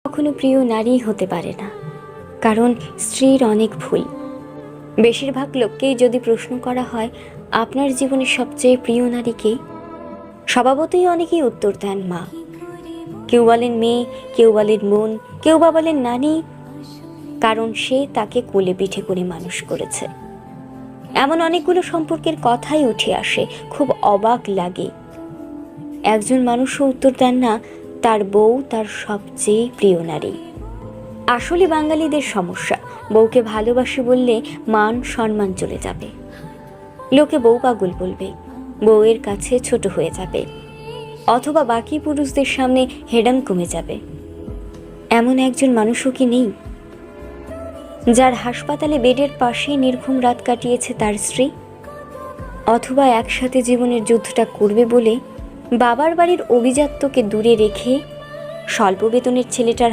কখনো প্রিয় নারী হতে পারে না, কারণ স্ত্রীর অনেক ভুল। বেশিরভাগ লোককেই যদি প্রশ্ন করা হয় আপনার জীবনের সবচেয়ে প্রিয় নারীকে, স্বভাবতই অনেকেই উত্তর দেন মা। কেউ বলেন মেয়ে, কেউ বলেন বোন, কেউ বা বলেন নানি, কারণ সে তাকে কোলে পিঠে করে মানুষ করেছে। এমন অনেকগুলো সম্পর্কের কথাই উঠে আসে, খুব অবাক লাগে। একজন মানুষও উত্তর দেন না তার বউ তার সবচেয়ে প্রিয় নারী। আসলে বাঙালিদের সমস্যা, বউকে ভালোবাসি বললে মান সম্মান চলে যাবে, লোকে বউ পাগল বলবে, বউয়ের কাছে ছোট হয়ে যাবে, অথবা বাকি পুরুষদের সামনে হেডাম কমে যাবে। এমন একজন মানুষও কি নেই যার হাসপাতালে বেডের পাশে নির্ঘুম রাত কাটিয়েছে তার স্ত্রী, অথবা একসাথে জীবনের যুদ্ধটা করবে বলে বাবার বাড়ির অভিজাত্যকে দূরে রেখে স্বল্প বেতনের ছেলেটার